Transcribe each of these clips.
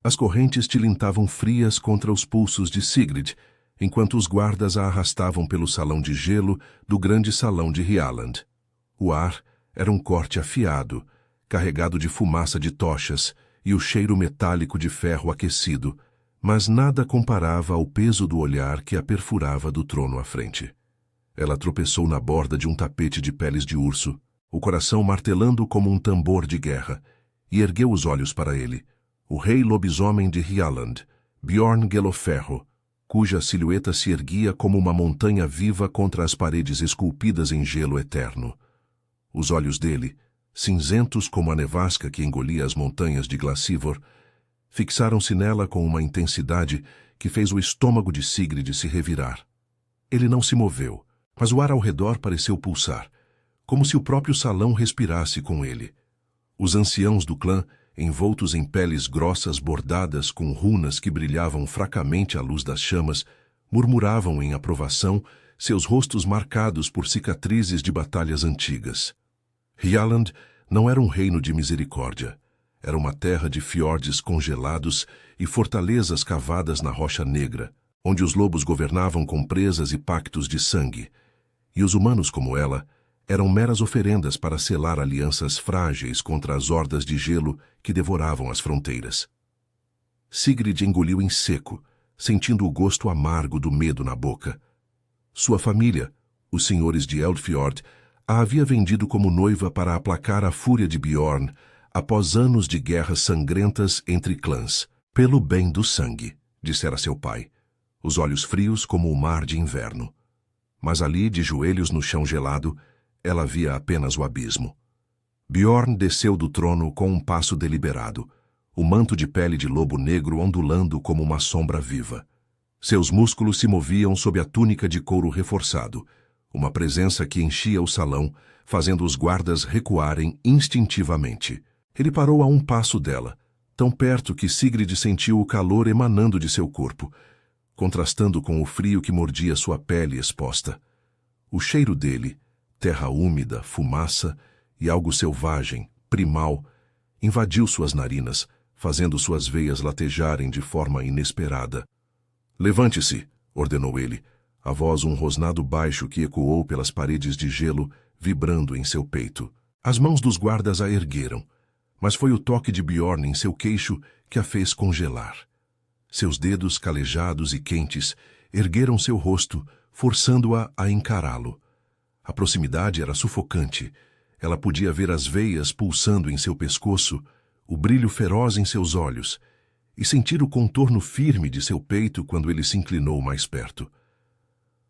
As correntes tilintavam frias contra os pulsos de Sigrid, enquanto os guardas a arrastavam pelo salão de gelo do grande salão de Hyaland. O ar era um corte afiado, carregado de fumaça de tochas e o cheiro metálico de ferro aquecido, mas nada comparava ao peso do olhar que a perfurava do trono à frente. Ela tropeçou na borda de um tapete de peles de urso, o coração martelando como um tambor de guerra, e ergueu os olhos para ele, o rei lobisomem de Hyaland, Bjorn Geloferro, cuja silhueta se erguia como uma montanha viva contra as paredes esculpidas em gelo eterno. Os olhos dele, cinzentos como a nevasca que engolia as montanhas de Glacivor, fixaram-se nela com uma intensidade que fez o estômago de Sigrid se revirar. Ele não se moveu, mas o ar ao redor pareceu pulsar, como se o próprio salão respirasse com ele. Os anciãos do clã, envoltos em peles grossas bordadas com runas que brilhavam fracamente à luz das chamas, murmuravam em aprovação, seus rostos marcados por cicatrizes de batalhas antigas. Hyaland não era um reino de misericórdia. Era uma terra de fiordes congelados e fortalezas cavadas na rocha negra, onde os lobos governavam com presas e pactos de sangue. E os humanos como ela eram meras oferendas para selar alianças frágeis contra as hordas de gelo que devoravam as fronteiras. Sigrid engoliu em seco, sentindo o gosto amargo do medo na boca. Sua família, os senhores de Eldfjord, a havia vendido como noiva para aplacar a fúria de Bjorn após anos de guerras sangrentas entre clãs. Pelo bem do sangue, dissera seu pai, os olhos frios como o mar de inverno. Mas ali, de joelhos no chão gelado, ela via apenas o abismo. Bjorn desceu do trono com um passo deliberado, o manto de pele de lobo negro ondulando como uma sombra viva. Seus músculos se moviam sob a túnica de couro reforçado, uma presença que enchia o salão, fazendo os guardas recuarem instintivamente. Ele parou a um passo dela, tão perto que Sigrid sentiu o calor emanando de seu corpo, contrastando com o frio que mordia sua pele exposta. O cheiro dele, terra úmida, fumaça e algo selvagem, primal, invadiu suas narinas, fazendo suas veias latejarem de forma inesperada. «Levante-se», ordenou ele, a voz um rosnado baixo que ecoou pelas paredes de gelo, vibrando em seu peito. As mãos dos guardas a ergueram, mas foi o toque de Bjorn em seu queixo que a fez congelar. Seus dedos calejados e quentes ergueram seu rosto, forçando-a a encará-lo. A proximidade era sufocante. Ela podia ver as veias pulsando em seu pescoço, o brilho feroz em seus olhos, e sentir o contorno firme de seu peito quando ele se inclinou mais perto.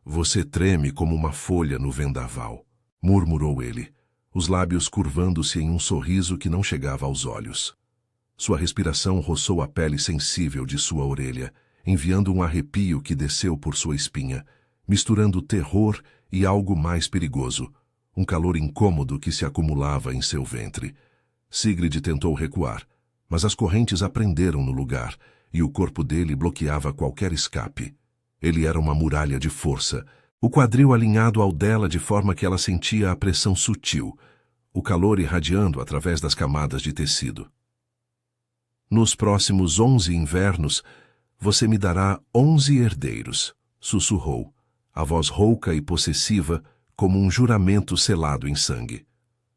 «Você treme como uma folha no vendaval», murmurou ele, os lábios curvando-se em um sorriso que não chegava aos olhos. Sua respiração roçou a pele sensível de sua orelha, enviando um arrepio que desceu por sua espinha, misturando terror e algo mais perigoso, um calor incômodo que se acumulava em seu ventre. Sigrid tentou recuar, mas as correntes a prenderam no lugar, e o corpo dele bloqueava qualquer escape. Ele era uma muralha de força, o quadril alinhado ao dela de forma que ela sentia a pressão sutil, o calor irradiando através das camadas de tecido. «Nos próximos 11 invernos, você me dará 11 herdeiros», sussurrou, a voz rouca e possessiva como um juramento selado em sangue.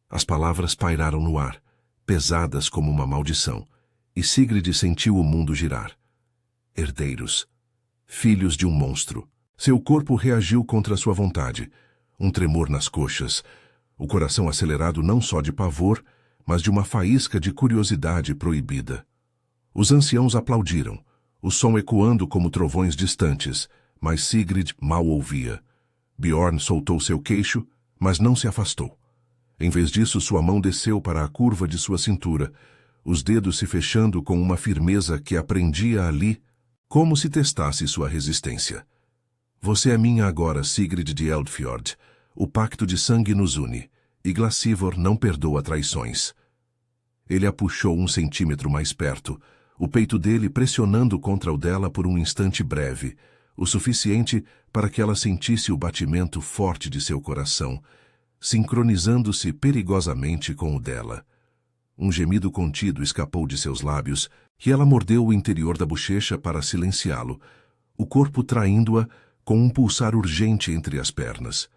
As palavras pairaram no ar, pesadas como uma maldição, e Sigrid sentiu o mundo girar. Herdeiros. Filhos de um monstro. Seu corpo reagiu contra sua vontade, um tremor nas coxas, o coração acelerado não só de pavor, mas de uma faísca de curiosidade proibida. Os anciãos aplaudiram, o som ecoando como trovões distantes, mas Sigrid mal ouvia. Bjorn soltou seu queixo, mas não se afastou. Em vez disso, sua mão desceu para a curva de sua cintura, os dedos se fechando com uma firmeza que a prendia ali, como se testasse sua resistência. «Você é minha agora, Sigrid de Eldfjord. O pacto de sangue nos une, e Glacivor não perdoa traições». Ele a puxou 1 centímetro mais perto, o peito dele pressionando contra o dela por um instante breve, o suficiente para que ela sentisse o batimento forte de seu coração, sincronizando-se perigosamente com o dela. Um gemido contido escapou de seus lábios e ela mordeu o interior da bochecha para silenciá-lo, o corpo traindo-a com um pulsar urgente entre as pernas.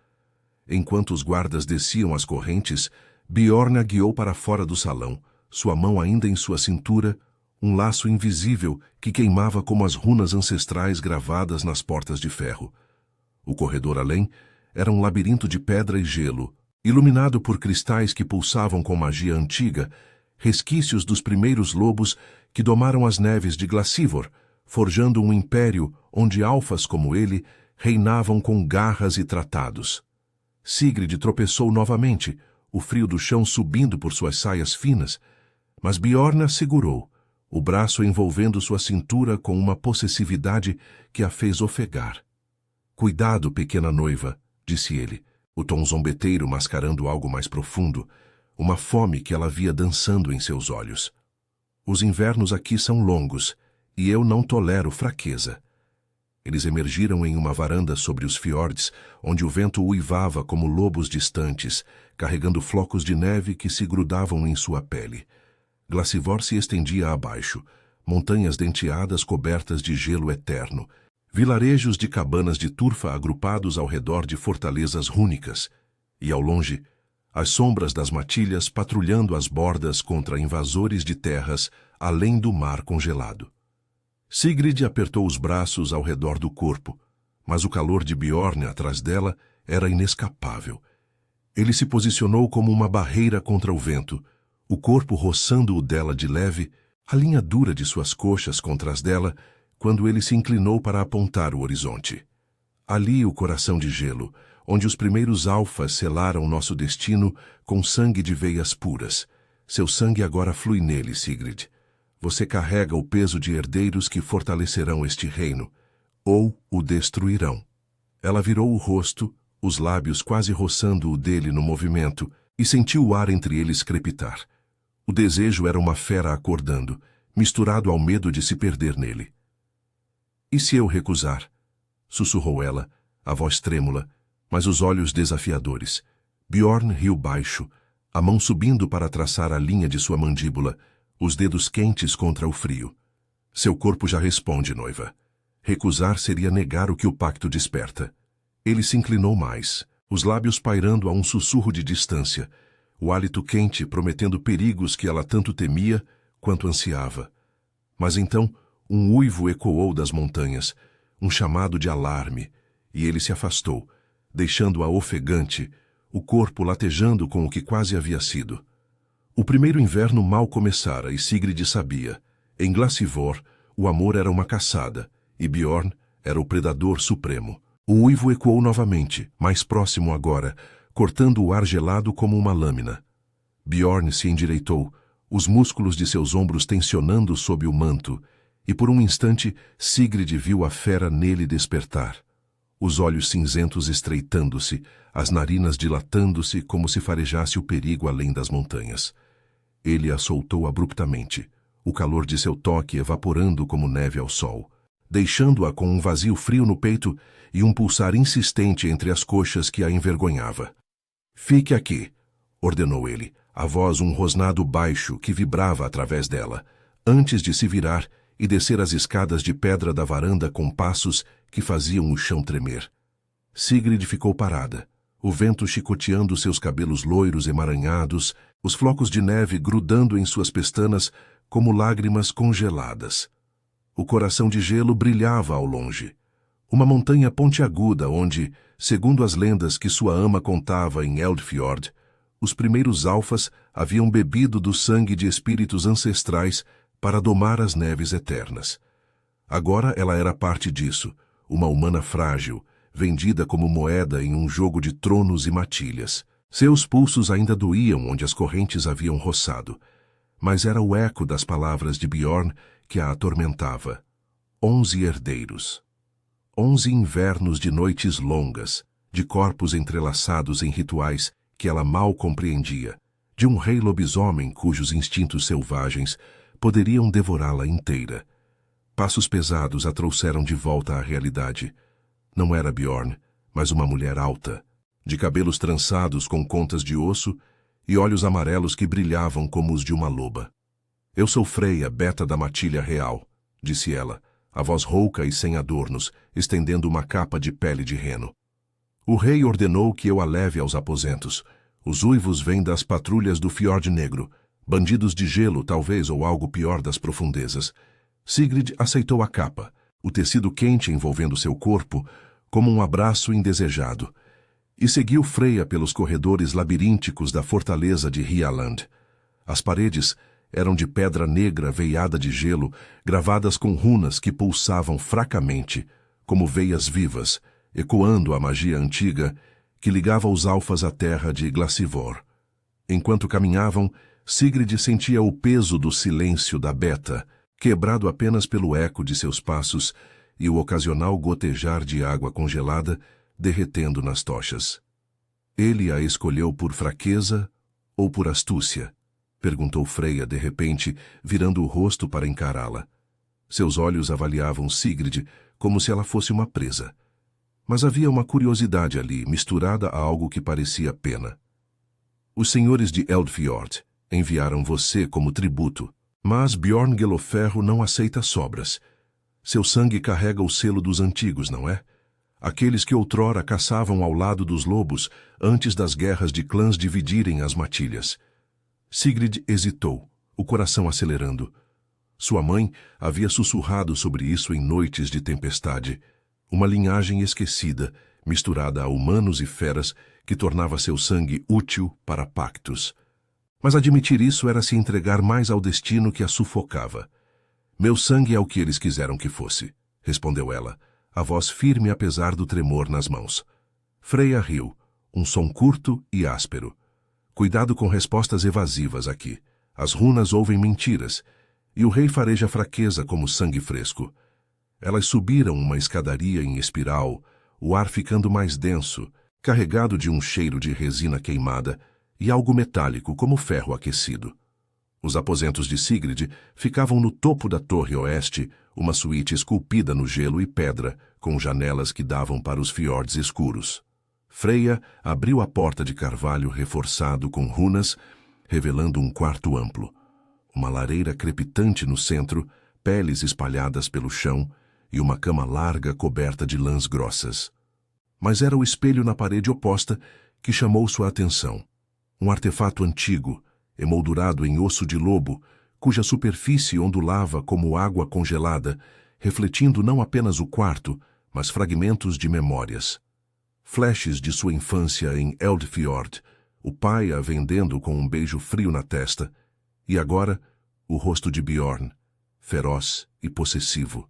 Enquanto os guardas desciam as correntes, Bjorn a guiou para fora do salão, sua mão ainda em sua cintura, um laço invisível que queimava como as runas ancestrais gravadas nas portas de ferro. O corredor além era um labirinto de pedra e gelo, iluminado por cristais que pulsavam com magia antiga, resquícios dos primeiros lobos que domaram as neves de Glacivor, forjando um império onde alfas como ele reinavam com garras e tratados. Sigrid tropeçou novamente, o frio do chão subindo por suas saias finas, mas Bjorn a segurou, o braço envolvendo sua cintura com uma possessividade que a fez ofegar. "Cuidado, pequena noiva", disse ele, o tom zombeteiro mascarando algo mais profundo, uma fome que ela via dançando em seus olhos. "Os invernos aqui são longos, e eu não tolero fraqueza." Eles emergiram em uma varanda sobre os fiordes, onde o vento uivava como lobos distantes, carregando flocos de neve que se grudavam em sua pele. Glacivor se estendia abaixo, montanhas denteadas cobertas de gelo eterno, vilarejos de cabanas de turfa agrupados ao redor de fortalezas rúnicas, e ao longe, as sombras das matilhas patrulhando as bordas contra invasores de terras além do mar congelado. Sigrid apertou os braços ao redor do corpo, mas o calor de Bjorn atrás dela era inescapável. Ele se posicionou como uma barreira contra o vento, o corpo roçando o dela de leve, a linha dura de suas coxas contra as dela, quando ele se inclinou para apontar o horizonte. Ali o coração de gelo, onde os primeiros alfas selaram nosso destino com sangue de veias puras. Seu sangue agora flui nele, Sigrid. Você carrega o peso de herdeiros que fortalecerão este reino, ou o destruirão. Ela virou o rosto, os lábios quase roçando o dele no movimento, e sentiu o ar entre eles crepitar. O desejo era uma fera acordando, misturado ao medo de se perder nele. "E se eu recusar?" sussurrou ela, a voz trêmula, mas os olhos desafiadores. Bjorn riu baixo, a mão subindo para traçar a linha de sua mandíbula, os dedos quentes contra o frio. "Seu corpo já responde, noiva. Recusar seria negar o que o pacto desperta." Ele se inclinou mais, os lábios pairando a um sussurro de distância, o hálito quente prometendo perigos que ela tanto temia quanto ansiava. Mas então um uivo ecoou das montanhas, um chamado de alarme, e ele se afastou, deixando-a ofegante, o corpo latejando com o que quase havia sido. O primeiro inverno mal começara e Sigrid sabia. Em Glacivor, o amor era uma caçada, e Bjorn era o predador supremo. O uivo ecoou novamente, mais próximo agora, cortando o ar gelado como uma lâmina. Bjorn se endireitou, os músculos de seus ombros tensionando sob o manto, e por um instante Sigrid viu a fera nele despertar. Os olhos cinzentos estreitando-se, as narinas dilatando-se como se farejasse o perigo além das montanhas. Ele a soltou abruptamente, o calor de seu toque evaporando como neve ao sol, deixando-a com um vazio frio no peito e um pulsar insistente entre as coxas que a envergonhava. "Fique aqui", ordenou ele, a voz um rosnado baixo que vibrava através dela, antes de se virar e descer as escadas de pedra da varanda com passos que faziam o chão tremer. Sigrid ficou parada, o vento chicoteando seus cabelos loiros emaranhados, os flocos de neve grudando em suas pestanas como lágrimas congeladas. O coração de gelo brilhava ao longe. Uma montanha pontiaguda onde, segundo as lendas que sua ama contava em Eldfjord, os primeiros alfas haviam bebido do sangue de espíritos ancestrais para domar as neves eternas. Agora ela era parte disso, uma humana frágil, vendida como moeda em um jogo de tronos e matilhas. Seus pulsos ainda doíam onde as correntes haviam roçado, mas era o eco das palavras de Bjorn que a atormentava. 11 herdeiros. 11 invernos de noites longas, de corpos entrelaçados em rituais que ela mal compreendia, de um rei lobisomem cujos instintos selvagens poderiam devorá-la inteira. Passos pesados a trouxeram de volta à realidade. Não era Bjorn, mas uma mulher alta, de cabelos trançados com contas de osso e olhos amarelos que brilhavam como os de uma loba. Eu sou Freya, beta da matilha real, disse ela, a voz rouca e sem adornos, estendendo uma capa de pele de reno. O rei ordenou que eu a leve aos aposentos. Os uivos vêm das patrulhas do Fiord Negro, bandidos de gelo, talvez, ou algo pior das profundezas. Sigrid aceitou a capa, o tecido quente envolvendo seu corpo, como um abraço indesejado, e seguiu Freya pelos corredores labirínticos da fortaleza de Hyaland. As paredes eram de pedra negra veiada de gelo, gravadas com runas que pulsavam fracamente, como veias vivas, ecoando a magia antiga que ligava os alfas à terra de Glacivor. Enquanto caminhavam, Sigrid sentia o peso do silêncio da Beta, quebrado apenas pelo eco de seus passos e o ocasional gotejar de água congelada derretendo nas tochas. Ele a escolheu por fraqueza ou por astúcia? Perguntou Freya de repente, virando o rosto para encará-la. Seus olhos avaliavam Sigrid como se ela fosse uma presa. Mas havia uma curiosidade ali, misturada a algo que parecia pena. Os senhores de Eldfjord enviaram você como tributo, mas Bjorn Geloferro não aceita sobras. Seu sangue carrega o selo dos antigos, não é? Aqueles que outrora caçavam ao lado dos lobos antes das guerras de clãs dividirem as matilhas. Sigrid hesitou, o coração acelerando. Sua mãe havia sussurrado sobre isso em noites de tempestade. Uma linhagem esquecida, misturada a humanos e feras, que tornava seu sangue útil para pactos. Mas admitir isso era se entregar mais ao destino que a sufocava. Meu sangue é o que eles quiseram que fosse, respondeu ela, a voz firme apesar do tremor nas mãos. Freya riu, um som curto e áspero. Cuidado com respostas evasivas aqui. As runas ouvem mentiras, e o rei fareja fraqueza como sangue fresco. Elas subiram uma escadaria em espiral, o ar ficando mais denso, carregado de um cheiro de resina queimada e algo metálico como ferro aquecido. Os aposentos de Sigrid ficavam no topo da torre oeste, uma suíte esculpida no gelo e pedra, com janelas que davam para os fiordes escuros. Freya abriu a porta de carvalho reforçado com runas, revelando um quarto amplo. Uma lareira crepitante no centro, peles espalhadas pelo chão e uma cama larga coberta de lãs grossas. Mas era o espelho na parede oposta que chamou sua atenção. Um artefato antigo, emoldurado em osso de lobo, cuja superfície ondulava como água congelada, refletindo não apenas o quarto, mas fragmentos de memórias. Flashes de sua infância em Eldfjord, o pai a vendendo com um beijo frio na testa, e agora o rosto de Bjorn, feroz e possessivo.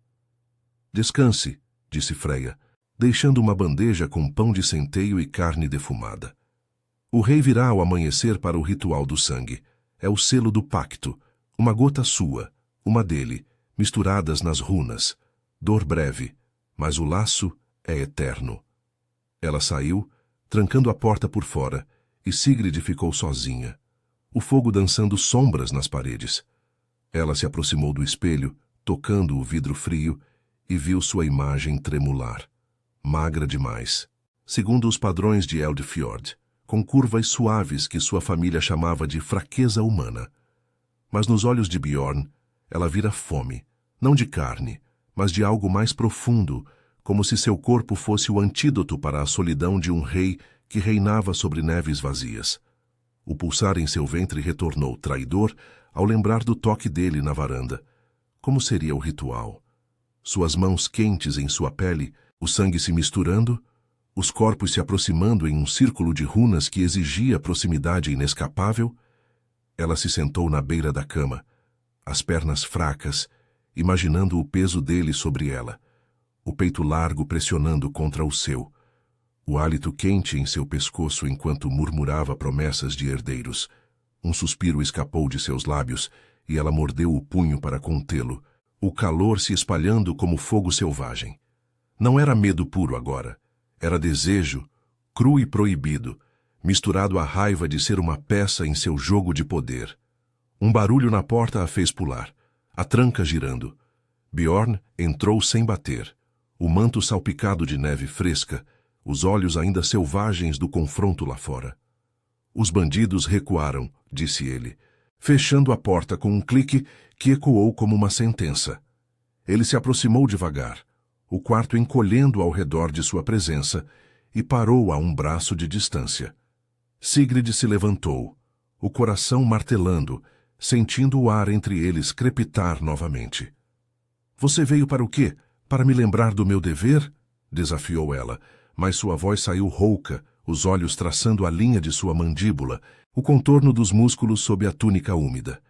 Descanse, disse Freya, deixando uma bandeja com pão de centeio e carne defumada. O rei virá ao amanhecer para o ritual do sangue. É o selo do pacto, uma gota sua, uma dele, misturadas nas runas. Dor breve, mas o laço é eterno. Ela saiu, trancando a porta por fora, e Sigrid ficou sozinha, o fogo dançando sombras nas paredes. Ela se aproximou do espelho, tocando o vidro frio, e viu sua imagem tremular. Magra demais, segundo os padrões de Eldfjord, com curvas suaves que sua família chamava de fraqueza humana. Mas nos olhos de Bjorn, ela vira fome, não de carne, mas de algo mais profundo, como se seu corpo fosse o antídoto para a solidão de um rei que reinava sobre neves vazias. O pulsar em seu ventre retornou, traidor, ao lembrar do toque dele na varanda. Como seria o ritual? Suas mãos quentes em sua pele, o sangue se misturando, os corpos se aproximando em um círculo de runas que exigia proximidade inescapável. Ela se sentou na beira da cama, as pernas fracas, imaginando o peso dele sobre ela, o peito largo pressionando contra o seu, o hálito quente em seu pescoço enquanto murmurava promessas de herdeiros. Um suspiro escapou de seus lábios e ela mordeu o punho para contê-lo, o calor se espalhando como fogo selvagem. Não era medo puro agora. Era desejo, cru e proibido, misturado à raiva de ser uma peça em seu jogo de poder. Um barulho na porta a fez pular, a tranca girando. Bjorn entrou sem bater, o manto salpicado de neve fresca, os olhos ainda selvagens do confronto lá fora. Os bandidos recuaram, disse ele, fechando a porta com um clique que ecoou como uma sentença. Ele se aproximou devagar, o quarto encolhendo ao redor de sua presença, e parou a um braço de distância. Sigrid se levantou, o coração martelando, sentindo o ar entre eles crepitar novamente. Você veio para o quê? Para me lembrar do meu dever? Desafiou ela, mas sua voz saiu rouca, os olhos traçando a linha de sua mandíbula, o contorno dos músculos sob a túnica úmida.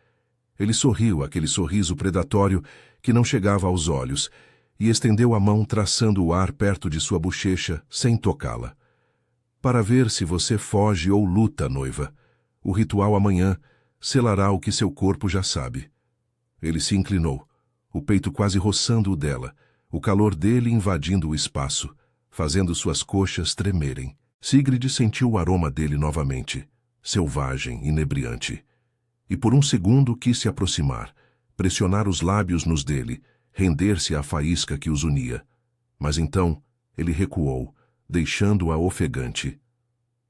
Ele sorriu, aquele sorriso predatório que não chegava aos olhos, e estendeu a mão traçando o ar perto de sua bochecha, sem tocá-la. Para ver se você foge ou luta, noiva. O ritual amanhã selará o que seu corpo já sabe. Ele se inclinou, o peito quase roçando o dela, o calor dele invadindo o espaço, fazendo suas coxas tremerem. Sigrid sentiu o aroma dele novamente, selvagem, inebriante. E por um segundo quis se aproximar, pressionar os lábios nos dele, render-se à faísca que os unia. Mas então ele recuou, deixando-a ofegante.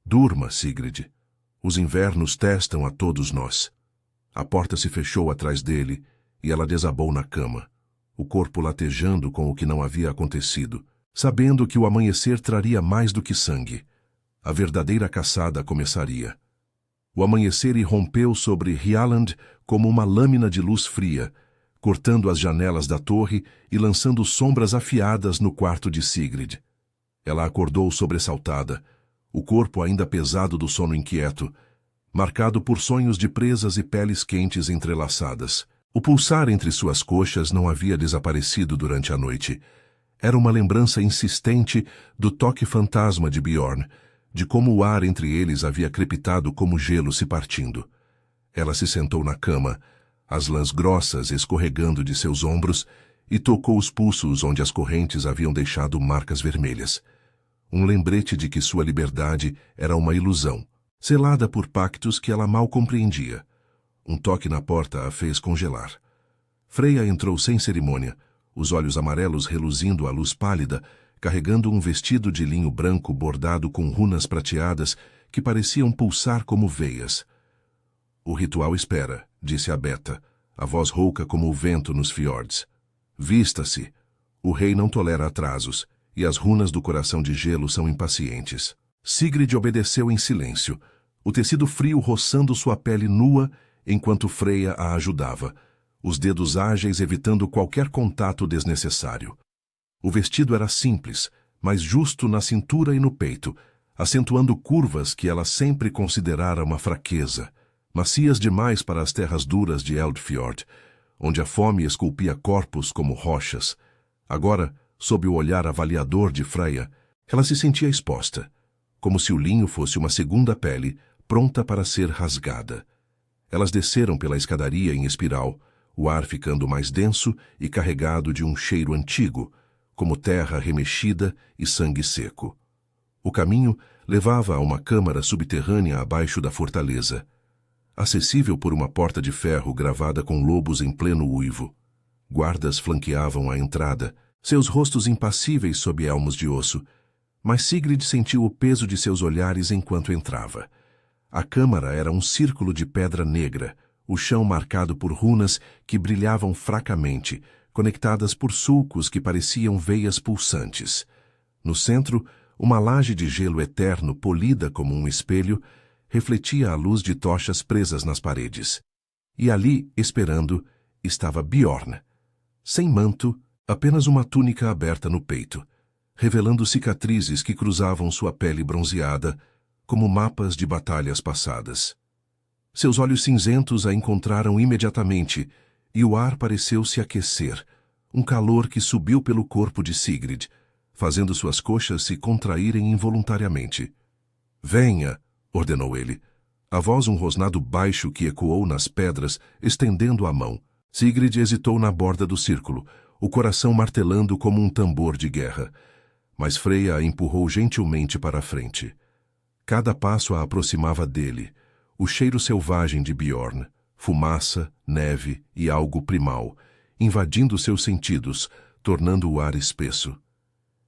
Durma, Sigrid. Os invernos testam a todos nós. A porta se fechou atrás dele e ela desabou na cama, o corpo latejando com o que não havia acontecido, sabendo que o amanhecer traria mais do que sangue. A verdadeira caçada começaria. O amanhecer irrompeu sobre Hyaland como uma lâmina de luz fria, cortando as janelas da torre e lançando sombras afiadas no quarto de Sigrid. Ela acordou sobressaltada, o corpo ainda pesado do sono inquieto, marcado por sonhos de presas e peles quentes entrelaçadas. O pulsar entre suas coxas não havia desaparecido durante a noite. Era uma lembrança insistente do toque fantasma de Bjorn, de como o ar entre eles havia crepitado como gelo se partindo. Ela se sentou na cama, as lãs grossas escorregando de seus ombros, e tocou os pulsos onde as correntes haviam deixado marcas vermelhas. Um lembrete de que sua liberdade era uma ilusão, selada por pactos que ela mal compreendia. Um toque na porta a fez congelar. Freya entrou sem cerimônia, os olhos amarelos reluzindo à luz pálida, carregando um vestido de linho branco bordado com runas prateadas que pareciam pulsar como veias. O ritual espera, disse a Beta, a voz rouca como o vento nos fiordes. Vista-se. O rei não tolera atrasos, e as runas do coração de gelo são impacientes. Sigrid obedeceu em silêncio, o tecido frio roçando sua pele nua enquanto Freya a ajudava, os dedos ágeis evitando qualquer contato desnecessário. O vestido era simples, mas justo na cintura e no peito, acentuando curvas que ela sempre considerara uma fraqueza, macias demais para as terras duras de Eldfjord, onde a fome esculpia corpos como rochas. Agora, sob o olhar avaliador de Freya, ela se sentia exposta, como se o linho fosse uma segunda pele, pronta para ser rasgada. Elas desceram pela escadaria em espiral, o ar ficando mais denso e carregado de um cheiro antigo, como terra remexida e sangue seco. O caminho levava a uma câmara subterrânea abaixo da fortaleza, acessível por uma porta de ferro gravada com lobos em pleno uivo. Guardas flanqueavam a entrada, seus rostos impassíveis sob elmos de osso, mas Sigrid sentiu o peso de seus olhares enquanto entrava. A câmara era um círculo de pedra negra, o chão marcado por runas que brilhavam fracamente, conectadas por sulcos que pareciam veias pulsantes. No centro, uma laje de gelo eterno polida como um espelho, refletia a luz de tochas presas nas paredes. E ali, esperando, estava Bjorn. Sem manto, apenas uma túnica aberta no peito, revelando cicatrizes que cruzavam sua pele bronzeada, como mapas de batalhas passadas. Seus olhos cinzentos a encontraram imediatamente, e o ar pareceu se aquecer, um calor que subiu pelo corpo de Sigrid, fazendo suas coxas se contraírem involuntariamente. Venha, ordenou ele. A voz um rosnado baixo que ecoou nas pedras, estendendo a mão. Sigrid hesitou na borda do círculo, o coração martelando como um tambor de guerra. Mas Freya a empurrou gentilmente para a frente. Cada passo a aproximava dele, o cheiro selvagem de Bjorn, fumaça, neve e algo primal, invadindo seus sentidos, tornando o ar espesso.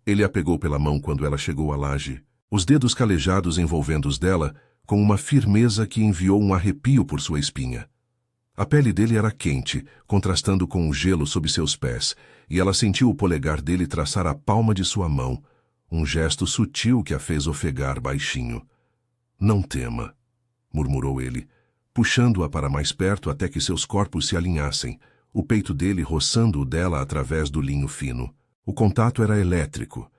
Ele a pegou pela mão quando ela chegou à laje. Os dedos calejados envolvendo os dela com uma firmeza que enviou um arrepio por sua espinha. A pele dele era quente, contrastando com o gelo sob seus pés, e ela sentiu o polegar dele traçar a palma de sua mão, um gesto sutil que a fez ofegar baixinho. "Não tema", murmurou ele, puxando-a para mais perto até que seus corpos se alinhassem, o peito dele roçando o dela através do linho fino. O contato era elétrico.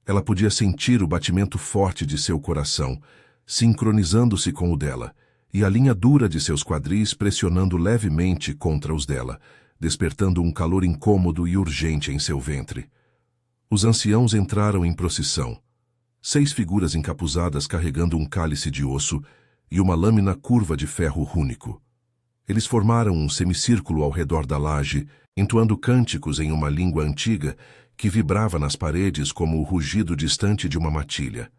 Ela podia sentir o batimento forte de seu coração, sincronizando-se com o dela, e a linha dura de seus quadris pressionando levemente contra os dela, despertando um calor incômodo e urgente em seu ventre. Os anciãos entraram em procissão. 6 figuras encapuzadas carregando um cálice de osso e uma lâmina curva de ferro rúnico. Eles formaram um semicírculo ao redor da laje, entoando cânticos em uma língua antiga que vibrava nas paredes como o rugido distante de uma matilha.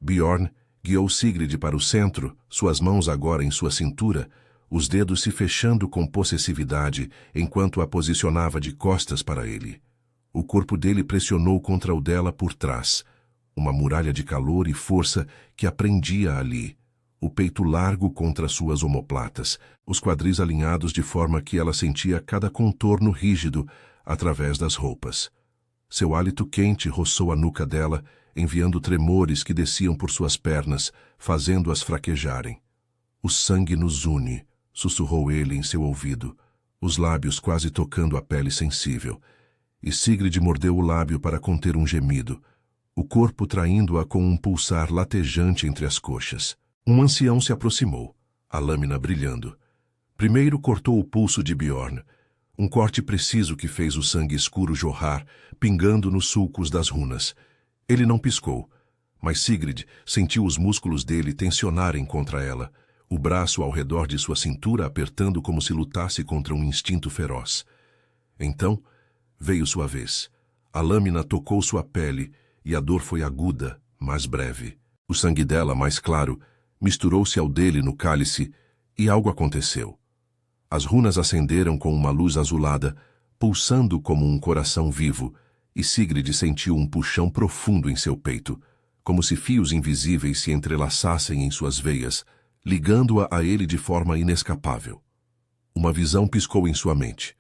Bjorn guiou Sigrid para o centro, suas mãos agora em sua cintura, os dedos se fechando com possessividade enquanto a posicionava de costas para ele. O corpo dele pressionou contra o dela por trás, uma muralha de calor e força que a prendia ali, o peito largo contra suas omoplatas, os quadris alinhados de forma que ela sentia cada contorno rígido através das roupas. Seu hálito quente roçou a nuca dela, enviando tremores que desciam por suas pernas, fazendo-as fraquejarem. "O sangue nos une", sussurrou ele em seu ouvido, os lábios quase tocando a pele sensível. E Sigrid mordeu o lábio para conter um gemido, o corpo traindo-a com um pulsar latejante entre as coxas. Um ancião se aproximou, a lâmina brilhando. Primeiro cortou o pulso de Bjorn, um corte preciso que fez o sangue escuro jorrar, pingando nos sulcos das runas. Ele não piscou, mas Sigrid sentiu os músculos dele tensionarem contra ela, o braço ao redor de sua cintura apertando como se lutasse contra um instinto feroz. Então, veio sua vez. A lâmina tocou sua pele e a dor foi aguda, mas breve. O sangue dela, mais claro, misturou-se ao dele no cálice e algo aconteceu. As runas acenderam com uma luz azulada, pulsando como um coração vivo, e Sigrid sentiu um puxão profundo em seu peito, como se fios invisíveis se entrelaçassem em suas veias, ligando-a a ele de forma inescapável. Uma visão piscou em sua mente.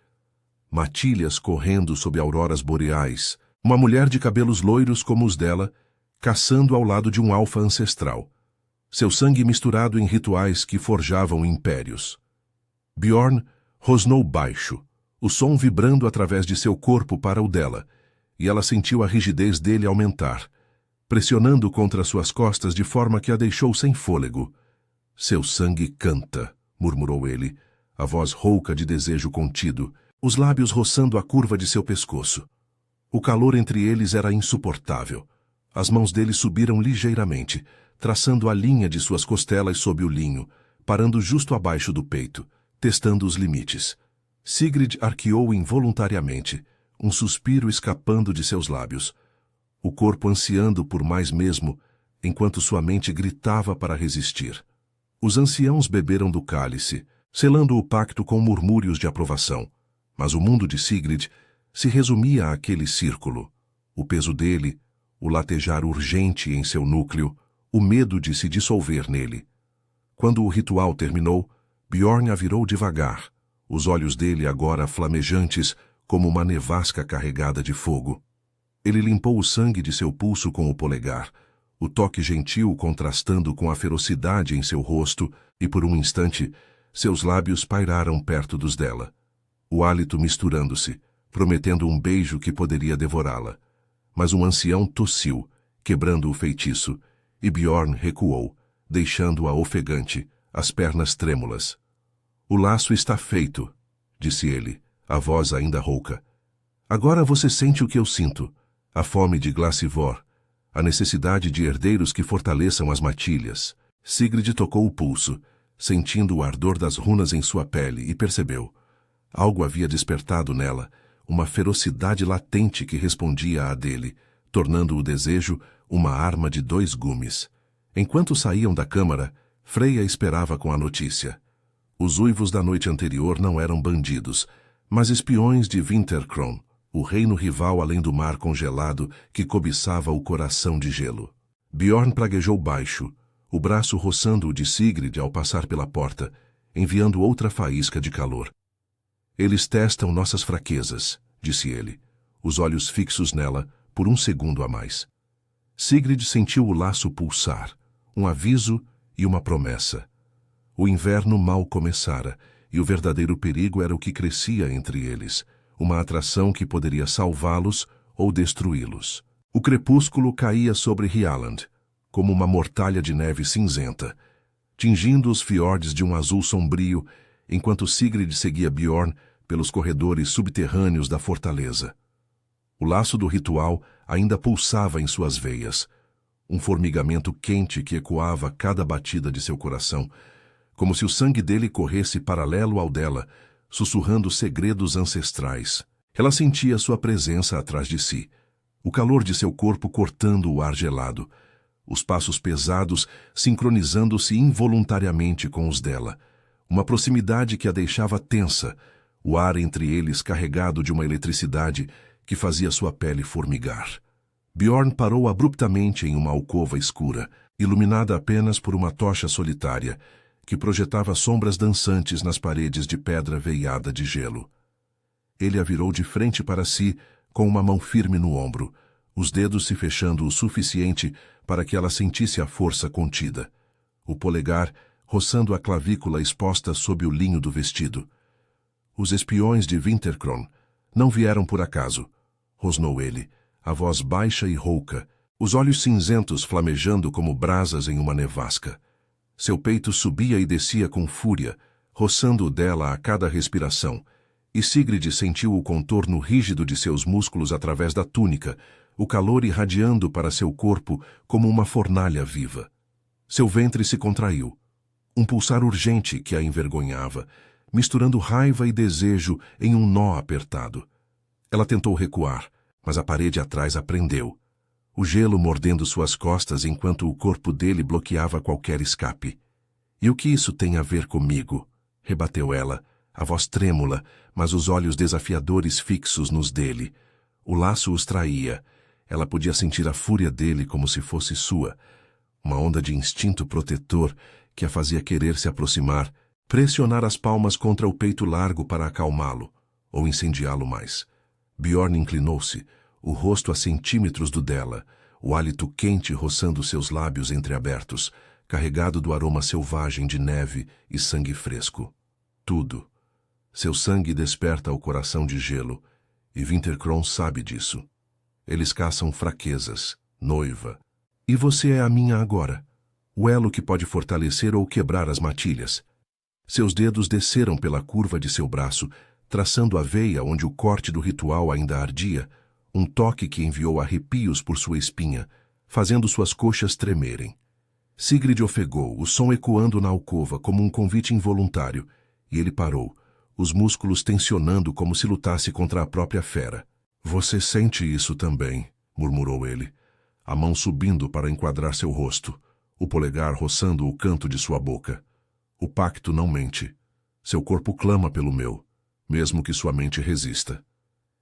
Matilhas correndo sob auroras boreais, uma mulher de cabelos loiros como os dela, caçando ao lado de um alfa ancestral, seu sangue misturado em rituais que forjavam impérios. Bjorn rosnou baixo, o som vibrando através de seu corpo para o dela, e ela sentiu a rigidez dele aumentar, pressionando contra suas costas de forma que a deixou sem fôlego. "Seu sangue canta", murmurou ele, a voz rouca de desejo contido, os lábios roçando a curva de seu pescoço. O calor entre eles era insuportável. As mãos dele subiram ligeiramente, traçando a linha de suas costelas sob o linho, parando justo abaixo do peito, testando os limites. Sigrid arqueou involuntariamente, um suspiro escapando de seus lábios, o corpo ansiando por mais mesmo, enquanto sua mente gritava para resistir. Os anciãos beberam do cálice, selando o pacto com murmúrios de aprovação, mas o mundo de Sigrid se resumia àquele círculo, o peso dele, o latejar urgente em seu núcleo, o medo de se dissolver nele. Quando o ritual terminou, Bjorn a virou devagar, os olhos dele agora flamejantes como uma nevasca carregada de fogo. Ele limpou o sangue de seu pulso com o polegar, o toque gentil contrastando com a ferocidade em seu rosto, e por um instante, seus lábios pairaram perto dos dela, o hálito misturando-se, prometendo um beijo que poderia devorá-la. Mas um ancião tossiu, quebrando o feitiço, e Bjorn recuou, deixando-a ofegante, as pernas trêmulas. "O laço está feito", disse ele, a voz ainda rouca. "Agora você sente o que eu sinto, a fome de Glacivor, a necessidade de herdeiros que fortaleçam as matilhas." Sigrid tocou o pulso, sentindo o ardor das runas em sua pele, e percebeu. Algo havia despertado nela, uma ferocidade latente que respondia à dele, tornando o desejo uma arma de 2 gumes. Enquanto saíam da câmara, Freya esperava com a notícia. Os uivos da noite anterior não eram bandidos, mas espiões de Winterkron, o reino rival além do mar congelado que cobiçava o coração de gelo. Bjorn praguejou baixo, o braço roçando o de Sigrid ao passar pela porta, enviando outra faísca de calor. Eles testam nossas fraquezas, disse ele, os olhos fixos nela por um segundo a mais. Sigrid sentiu o laço pulsar, um aviso e uma promessa. O inverno mal começara, e o verdadeiro perigo era o que crescia entre eles, uma atração que poderia salvá-los ou destruí-los. O crepúsculo caía sobre Hyaland, como uma mortalha de neve cinzenta, tingindo os fiordes de um azul sombrio, enquanto Sigrid seguia Bjorn pelos corredores subterrâneos da fortaleza. O laço do ritual ainda pulsava em suas veias, um formigamento quente que ecoava cada batida de seu coração, como se o sangue dele corresse paralelo ao dela, sussurrando segredos ancestrais. Ela sentia sua presença atrás de si, o calor de seu corpo cortando o ar gelado, os passos pesados sincronizando-se involuntariamente com os dela, uma proximidade que a deixava tensa, o ar entre eles carregado de uma eletricidade que fazia sua pele formigar. Bjorn parou abruptamente em uma alcova escura, iluminada apenas por uma tocha solitária, que projetava sombras dançantes nas paredes de pedra veiada de gelo. Ele a virou de frente para si, com uma mão firme no ombro, os dedos se fechando o suficiente para que ela sentisse a força contida, o polegar roçando a clavícula exposta sob o linho do vestido. Os espiões de Winterkron não vieram por acaso, rosnou ele, a voz baixa e rouca, os olhos cinzentos flamejando como brasas em uma nevasca. Seu peito subia e descia com fúria, roçando o dela a cada respiração, e Sigrid sentiu o contorno rígido de seus músculos através da túnica, o calor irradiando para seu corpo como uma fornalha viva. Seu ventre se contraiu, um pulsar urgente que a envergonhava, misturando raiva e desejo em um nó apertado. Ela tentou recuar, mas a parede atrás a prendeu, o gelo mordendo suas costas enquanto o corpo dele bloqueava qualquer escape. "E o que isso tem a ver comigo?" rebateu ela, a voz trêmula, mas os olhos desafiadores fixos nos dele. O laço os traía. Ela podia sentir a fúria dele como se fosse sua, uma onda de instinto protetor que a fazia querer se aproximar, pressionar as palmas contra o peito largo para acalmá-lo, ou incendiá-lo mais. Bjorn inclinou-se, o rosto a centímetros do dela, o hálito quente roçando seus lábios entreabertos, carregado do aroma selvagem de neve e sangue fresco. Tudo. Seu sangue desperta o coração de gelo, e Winterkron sabe disso. Eles caçam fraquezas, noiva. E você é a minha agora, o elo que pode fortalecer ou quebrar as matilhas. Seus dedos desceram pela curva de seu braço, traçando a veia onde o corte do ritual ainda ardia, um toque que enviou arrepios por sua espinha, fazendo suas coxas tremerem. Sigrid ofegou, o som ecoando na alcova como um convite involuntário, e ele parou, os músculos tensionando como se lutasse contra a própria fera. "Você sente isso também", murmurou ele, a mão subindo para enquadrar seu rosto, o polegar roçando o canto de sua boca. "O pacto não mente. Seu corpo clama pelo meu, mesmo que sua mente resista."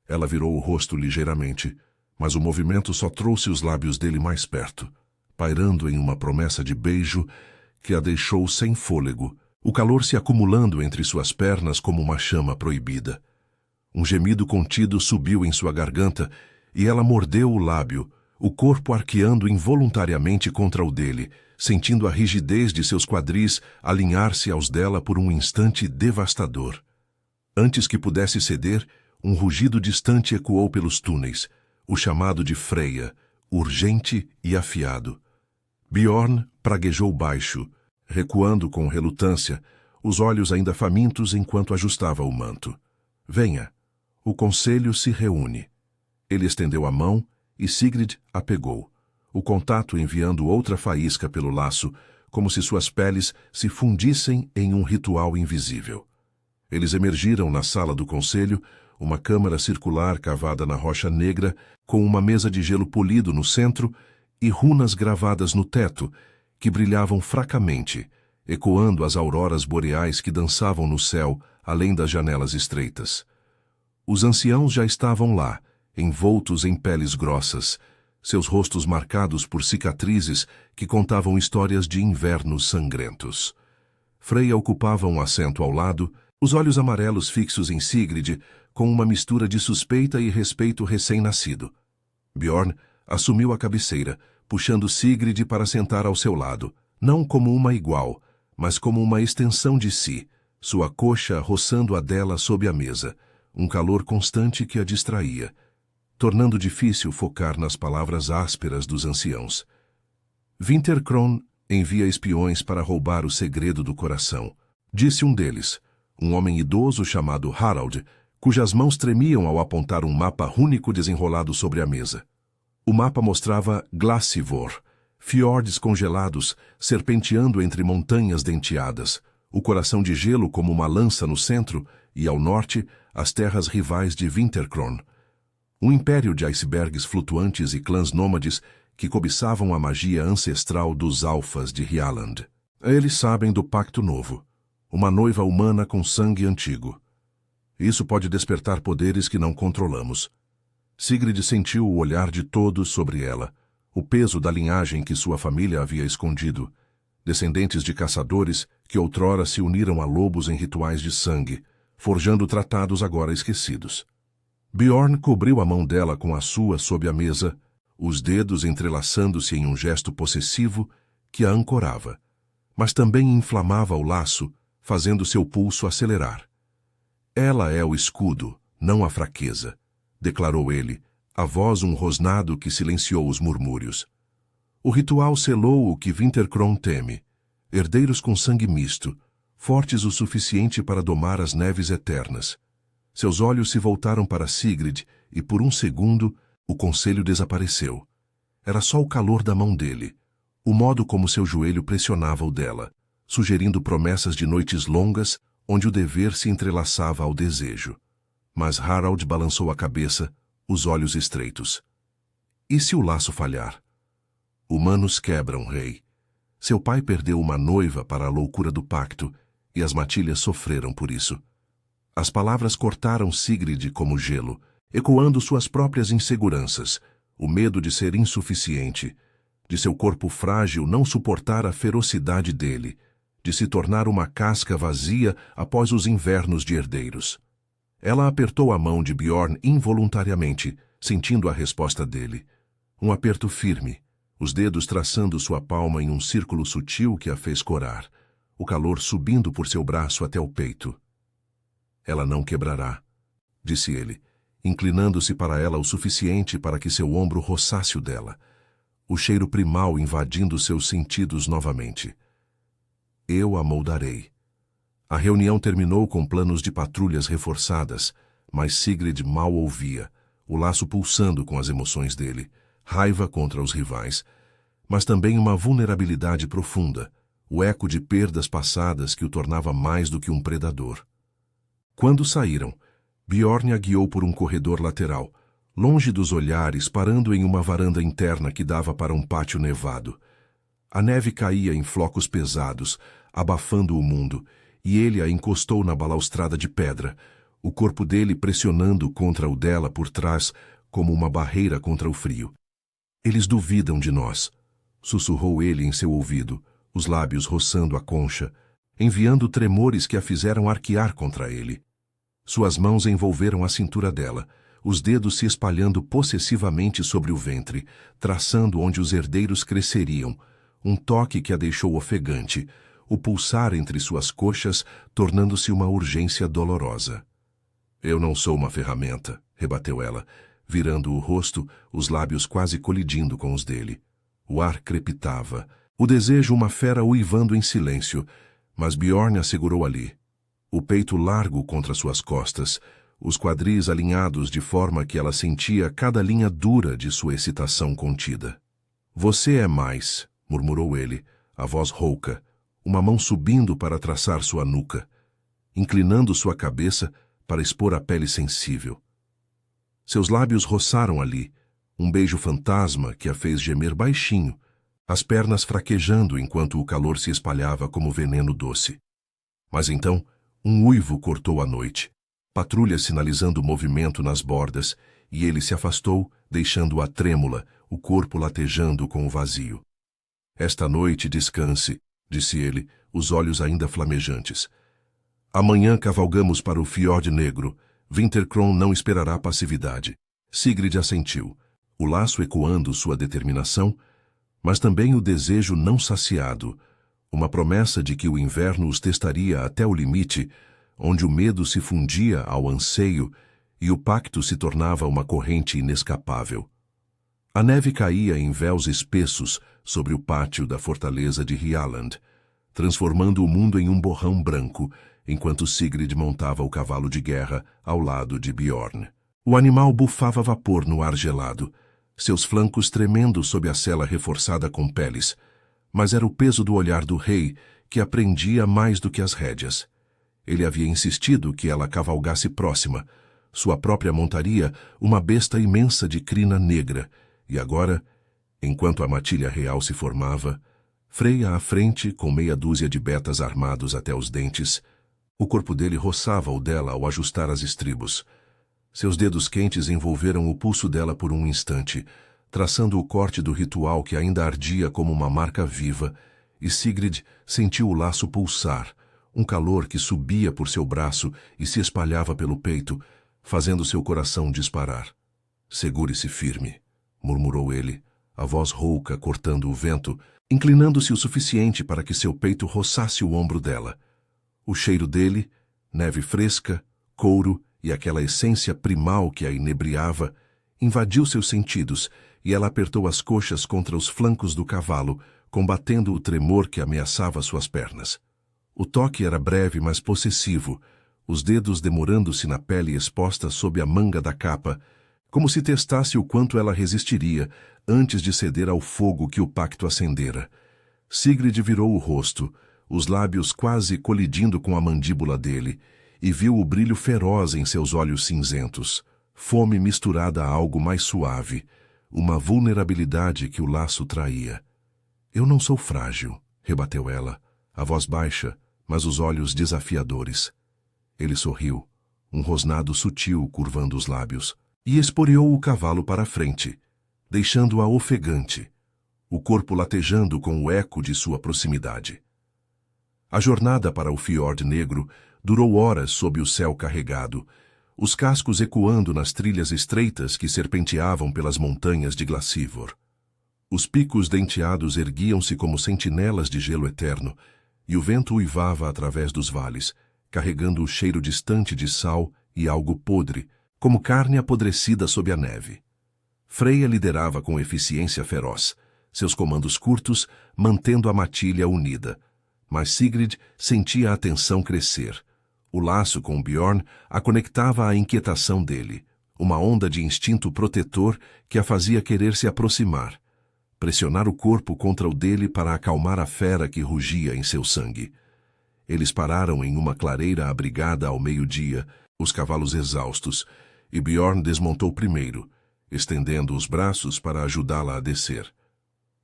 Ela virou o rosto ligeiramente, mas o movimento só trouxe os lábios dele mais perto, pairando em uma promessa de beijo que a deixou sem fôlego, o calor se acumulando entre suas pernas como uma chama proibida. Um gemido contido subiu em sua garganta e ela mordeu o lábio, o corpo arqueando involuntariamente contra o dele, sentindo a rigidez de seus quadris alinhar-se aos dela por um instante devastador. Antes que pudesse ceder, um rugido distante ecoou pelos túneis, o chamado de Freya, urgente e afiado. Bjorn praguejou baixo, recuando com relutância, os olhos ainda famintos enquanto ajustava o manto. "Venha, o conselho se reúne." Ele estendeu a mão e Sigrid a pegou, o contato enviando outra faísca pelo laço, como se suas peles se fundissem em um ritual invisível. Eles emergiram na sala do conselho, uma câmara circular cavada na rocha negra, com uma mesa de gelo polido no centro e runas gravadas no teto, que brilhavam fracamente, ecoando as auroras boreais que dançavam no céu, além das janelas estreitas. Os anciãos já estavam lá, envoltos em peles grossas, seus rostos marcados por cicatrizes que contavam histórias de invernos sangrentos. Freya ocupava um assento ao lado, os olhos amarelos fixos em Sigrid, com uma mistura de suspeita e respeito recém-nascido. Bjorn assumiu a cabeceira, puxando Sigrid para sentar ao seu lado, não como uma igual, mas como uma extensão de si, sua coxa roçando a dela sob a mesa, um calor constante que a distraía, tornando difícil focar nas palavras ásperas dos anciãos. Winterkron envia espiões para roubar o segredo do coração, disse um deles, um homem idoso chamado Harald, cujas mãos tremiam ao apontar um mapa rúnico desenrolado sobre a mesa. O mapa mostrava Glacivor, fiordes congelados, serpenteando entre montanhas denteadas, o coração de gelo como uma lança no centro e, ao norte, as terras rivais de Winterkron. Um império de icebergs flutuantes e clãs nômades que cobiçavam a magia ancestral dos Alfas de Hyaland. Eles sabem do Pacto Novo, uma noiva humana com sangue antigo. Isso pode despertar poderes que não controlamos. Sigrid sentiu o olhar de todos sobre ela, o peso da linhagem que sua família havia escondido, descendentes de caçadores que outrora se uniram a lobos em rituais de sangue, forjando tratados agora esquecidos. Bjorn cobriu a mão dela com a sua sob a mesa, os dedos entrelaçando-se em um gesto possessivo que a ancorava, mas também inflamava o laço, fazendo seu pulso acelerar. Ela é o escudo, não a fraqueza, declarou ele, a voz um rosnado que silenciou os murmúrios. O ritual selou o que Winterkron teme, herdeiros com sangue misto, fortes o suficiente para domar as neves eternas. Seus olhos se voltaram para Sigrid e, por um segundo, o conselho desapareceu. Era só o calor da mão dele, o modo como seu joelho pressionava o dela, sugerindo promessas de noites longas onde o dever se entrelaçava ao desejo. Mas Harald balançou a cabeça, os olhos estreitos. E se o laço falhar? Humanos quebram, rei. Seu pai perdeu uma noiva para a loucura do pacto, e as matilhas sofreram por isso. As palavras cortaram Sigrid como gelo, ecoando suas próprias inseguranças, o medo de ser insuficiente, de seu corpo frágil não suportar a ferocidade dele, de se tornar uma casca vazia após os invernos de herdeiros. Ela apertou a mão de Bjorn involuntariamente, sentindo a resposta dele. Um aperto firme, os dedos traçando sua palma em um círculo sutil que a fez corar, o calor subindo por seu braço até o peito. Ela não quebrará, disse ele, inclinando-se para ela o suficiente para que seu ombro roçasse o dela, o cheiro primal invadindo seus sentidos novamente. Eu a moldarei. A reunião terminou com planos de patrulhas reforçadas, mas Sigrid mal ouvia, o laço pulsando com as emoções dele, raiva contra os rivais, mas também uma vulnerabilidade profunda, o eco de perdas passadas que o tornava mais do que um predador. Quando saíram, Bjorn a guiou por um corredor lateral, longe dos olhares, parando em uma varanda interna que dava para um pátio nevado. A neve caía em flocos pesados, abafando o mundo, e ele a encostou na balaustrada de pedra, o corpo dele pressionando contra o dela por trás, como uma barreira contra o frio. Eles duvidam de nós, sussurrou ele em seu ouvido, os lábios roçando a concha, enviando tremores que a fizeram arquear contra ele. Suas mãos envolveram a cintura dela, os dedos se espalhando possessivamente sobre o ventre, traçando onde os herdeiros cresceriam, um toque que a deixou ofegante, o pulsar entre suas coxas tornando-se uma urgência dolorosa. Eu não sou uma ferramenta, rebateu ela, virando o rosto, os lábios quase colidindo com os dele. O ar crepitava, o desejo uma fera uivando em silêncio, mas Bjorn a segurou ali. O peito largo contra suas costas, os quadris alinhados de forma que ela sentia cada linha dura de sua excitação contida. Você é mais, murmurou ele, a voz rouca, uma mão subindo para traçar sua nuca, inclinando sua cabeça para expor a pele sensível. Seus lábios roçaram ali, um beijo fantasma que a fez gemer baixinho, as pernas fraquejando enquanto o calor se espalhava como veneno doce. Mas então, um uivo cortou a noite, patrulhas sinalizando movimento nas bordas, e ele se afastou, deixando-a trêmula, o corpo latejando com o vazio. Esta noite descanse, disse ele, os olhos ainda flamejantes. Amanhã cavalgamos para o Fiord Negro. Winterkron não esperará passividade. Sigrid assentiu, o laço ecoando sua determinação, mas também o desejo não saciado, uma promessa de que o inverno os testaria até o limite, onde o medo se fundia ao anseio e o pacto se tornava uma corrente inescapável. A neve caía em véus espessos sobre o pátio da fortaleza de Hyaland, transformando o mundo em um borrão branco, enquanto Sigrid montava o cavalo de guerra ao lado de Bjorn. O animal bufava vapor no ar gelado, seus flancos tremendo sob a sela reforçada com peles, mas era o peso do olhar do rei que a prendia mais do que as rédeas. Ele havia insistido que ela cavalgasse próxima, sua própria montaria, uma besta imensa de crina negra, e agora, enquanto a matilha real se formava, Freya à frente, com meia dúzia de betas armados até os dentes, o corpo dele roçava o dela ao ajustar as estribos. Seus dedos quentes envolveram o pulso dela por um instante, traçando o corte do ritual que ainda ardia como uma marca viva, e Sigrid sentiu o laço pulsar, um calor que subia por seu braço e se espalhava pelo peito, fazendo seu coração disparar. Segure-se firme, murmurou ele, a voz rouca cortando o vento, inclinando-se o suficiente para que seu peito roçasse o ombro dela. O cheiro dele, neve fresca, couro e aquela essência primal que a inebriava, invadiu seus sentidos e ela apertou as coxas contra os flancos do cavalo, combatendo o tremor que ameaçava suas pernas. O toque era breve, mas possessivo, os dedos demorando-se na pele exposta sob a manga da capa, como se testasse o quanto ela resistiria antes de ceder ao fogo que o pacto acendera. Sigrid virou o rosto, os lábios quase colidindo com a mandíbula dele, e viu o brilho feroz em seus olhos cinzentos, fome misturada a algo mais suave, uma vulnerabilidade que o laço traía. Eu não sou frágil, rebateu ela, a voz baixa, mas os olhos desafiadores. Ele sorriu, um rosnado sutil curvando os lábios, e esporeou o cavalo para a frente, deixando-a ofegante, o corpo latejando com o eco de sua proximidade. A jornada para o Fiord Negro durou horas sob o céu carregado, os cascos ecoando nas trilhas estreitas que serpenteavam pelas montanhas de Glacivor. Os picos denteados erguiam-se como sentinelas de gelo eterno, e o vento uivava através dos vales, carregando o cheiro distante de sal e algo podre, como carne apodrecida sob a neve. Freya liderava com eficiência feroz, seus comandos curtos, mantendo a matilha unida. Mas Sigrid sentia a tensão crescer. O laço com Bjorn a conectava à inquietação dele, uma onda de instinto protetor que a fazia querer se aproximar, pressionar o corpo contra o dele para acalmar a fera que rugia em seu sangue. Eles pararam em uma clareira abrigada ao meio-dia, os cavalos exaustos, e Bjorn desmontou primeiro, estendendo os braços para ajudá-la a descer.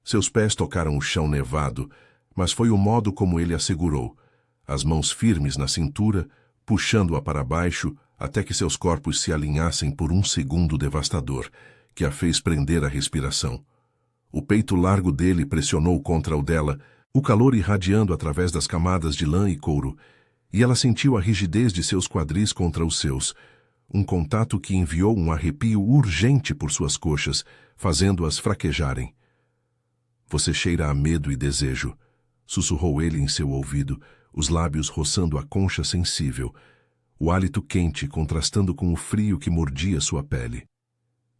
Seus pés tocaram o chão nevado, mas foi o modo como ele a segurou, as mãos firmes na cintura, puxando-a para baixo até que seus corpos se alinhassem por um segundo devastador, que a fez prender a respiração. O peito largo dele pressionou contra o dela, o calor irradiando através das camadas de lã e couro, e ela sentiu a rigidez de seus quadris contra os seus, um contato que enviou um arrepio urgente por suas coxas, fazendo-as fraquejarem. Você cheira a medo e desejo, sussurrou ele em seu ouvido, os lábios roçando a concha sensível, o hálito quente contrastando com o frio que mordia sua pele.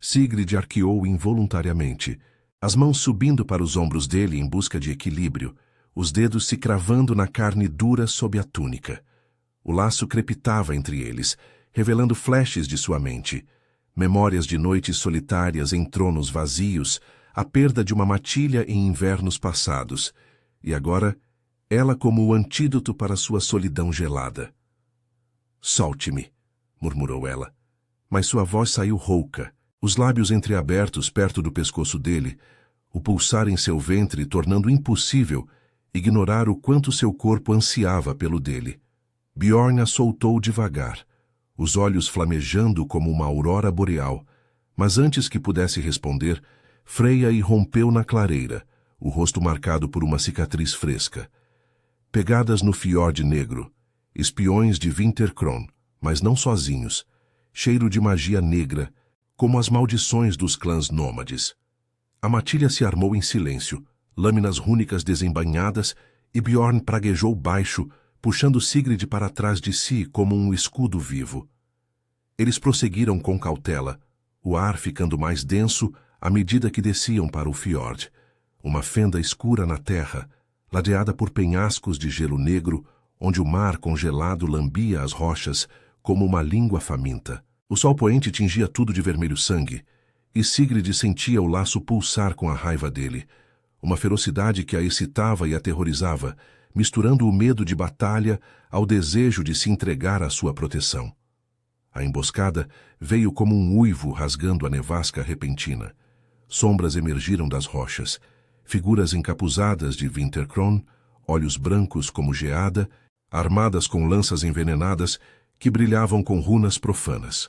Sigrid arqueou involuntariamente, as mãos subindo para os ombros dele em busca de equilíbrio, os dedos se cravando na carne dura sob a túnica. O laço crepitava entre eles, revelando flashes de sua mente, memórias de noites solitárias em tronos vazios, a perda de uma matilha em invernos passados, e agora, ela como o antídoto para sua solidão gelada. Solte-me, murmurou ela, mas sua voz saiu rouca, os lábios entreabertos perto do pescoço dele, o pulsar em seu ventre tornando impossível ignorar o quanto seu corpo ansiava pelo dele. Bjorn a soltou devagar, os olhos flamejando como uma aurora boreal, Mas antes que pudesse responder, Freya irrompeu na clareira, o rosto marcado por uma cicatriz fresca. Pegadas no fiord negro, espiões de Winterkron, mas não sozinhos, cheiro de magia negra, como as maldições dos clãs nômades. A matilha se armou em silêncio, lâminas rúnicas desembainhadas, e Bjorn praguejou baixo, puxando Sigrid para trás de si como um escudo vivo. Eles prosseguiram com cautela, o ar ficando mais denso à medida que desciam para o fiord, uma fenda escura na terra, ladeada por penhascos de gelo negro, onde o mar congelado lambia as rochas como uma língua faminta. O sol poente tingia tudo de vermelho sangue, e Sigrid sentia o laço pulsar com a raiva dele, uma ferocidade que a excitava e aterrorizava, misturando o medo de batalha ao desejo de se entregar à sua proteção. A emboscada veio como um uivo rasgando a nevasca repentina. Sombras emergiram das rochas, figuras encapuzadas de Winterkron, olhos brancos como geada, armadas com lanças envenenadas que brilhavam com runas profanas.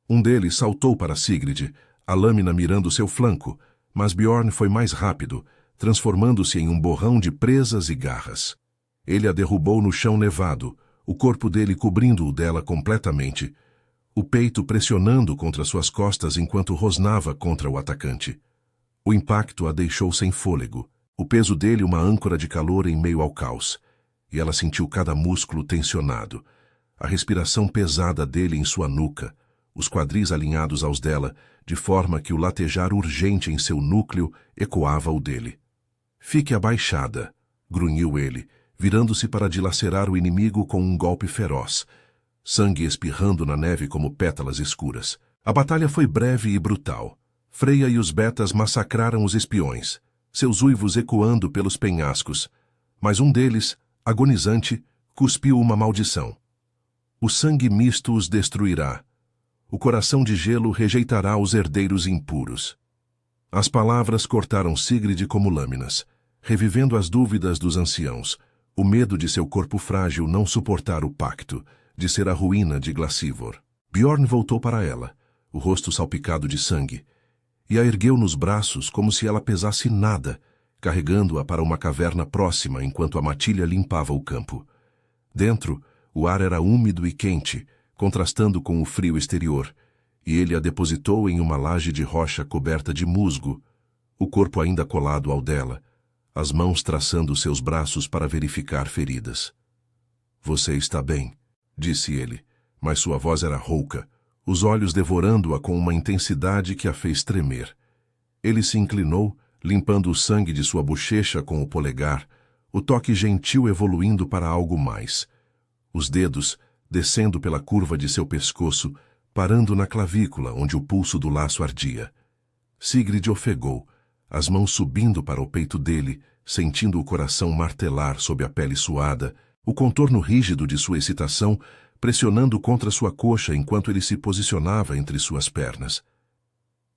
Um deles saltou para Sigrid, a lâmina mirando seu flanco, mas Bjorn foi mais rápido, transformando-se em um borrão de presas e garras. Ele a derrubou no chão nevado, o corpo dele cobrindo o dela completamente, o peito pressionando contra suas costas enquanto rosnava contra o atacante. O impacto a deixou sem fôlego, o peso dele uma âncora de calor em meio ao caos, e ela sentiu cada músculo tensionado, a respiração pesada dele em sua nuca, os quadris alinhados aos dela, de forma que o latejar urgente em seu núcleo ecoava o dele. "Fique abaixada", grunhiu ele, virando-se para dilacerar o inimigo com um golpe feroz, sangue espirrando na neve como pétalas escuras. A batalha foi breve e brutal. Freya e os betas massacraram os espiões, seus uivos ecoando pelos penhascos, mas um deles, agonizante, cuspiu uma maldição. O sangue misto os destruirá. O coração de gelo rejeitará os herdeiros impuros. As palavras cortaram Sigrid como lâminas, revivendo as dúvidas dos anciãos, o medo de seu corpo frágil não suportar o pacto, de ser a ruína de Glacivor. Bjorn voltou para ela, o rosto salpicado de sangue, e a ergueu nos braços como se ela pesasse nada, carregando-a para uma caverna próxima enquanto a matilha limpava o campo. Dentro, o ar era úmido e quente, contrastando com o frio exterior, e ele a depositou em uma laje de rocha coberta de musgo, o corpo ainda colado ao dela, as mãos traçando seus braços para verificar feridas. "Você está bem", disse ele, mas sua voz era rouca, os olhos devorando-a com uma intensidade que a fez tremer. Ele se inclinou, limpando o sangue de sua bochecha com o polegar, o toque gentil evoluindo para algo mais. Os dedos, descendo pela curva de seu pescoço, parando na clavícula onde o pulso do laço ardia. Sigrid ofegou, as mãos subindo para o peito dele, sentindo o coração martelar sob a pele suada, o contorno rígido de sua excitação pressionando contra sua coxa enquanto ele se posicionava entre suas pernas.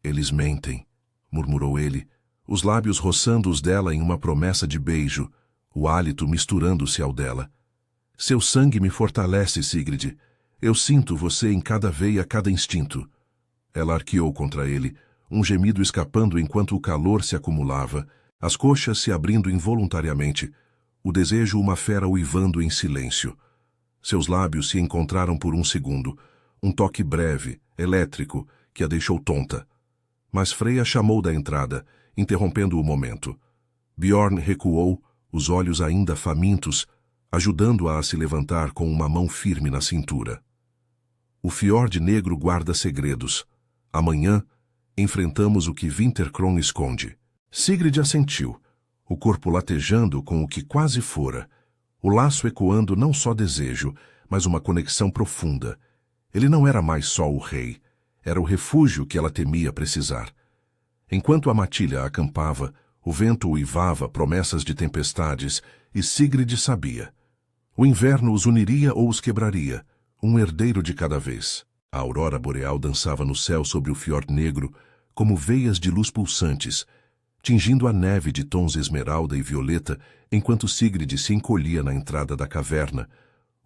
"Eles mentem", murmurou ele, os lábios roçando os dela em uma promessa de beijo, o hálito misturando-se ao dela. "Seu sangue me fortalece, Sigrid. Eu sinto você em cada veia, cada instinto." Ela arqueou contra ele, um gemido escapando enquanto o calor se acumulava, as coxas se abrindo involuntariamente, o desejo uma fera uivando em silêncio. Seus lábios se encontraram por um segundo, um toque breve, elétrico, que a deixou tonta. Mas Freya chamou da entrada, interrompendo o momento. Bjorn recuou, os olhos ainda famintos, ajudando-a a se levantar com uma mão firme na cintura. "O fiord negro guarda segredos. Amanhã, enfrentamos o que Winterkron esconde." Sigrid assentiu, o corpo latejando com o que quase fora, o laço ecoando não só desejo, mas uma conexão profunda. Ele não era mais só o rei, era o refúgio que ela temia precisar. Enquanto a matilha acampava, o vento uivava promessas de tempestades, e Sigrid sabia. O inverno os uniria ou os quebraria, um herdeiro de cada vez. A aurora boreal dançava no céu sobre o fiord negro, como veias de luz pulsantes, tingindo a neve de tons esmeralda e violeta, enquanto Sigrid se encolhia na entrada da caverna,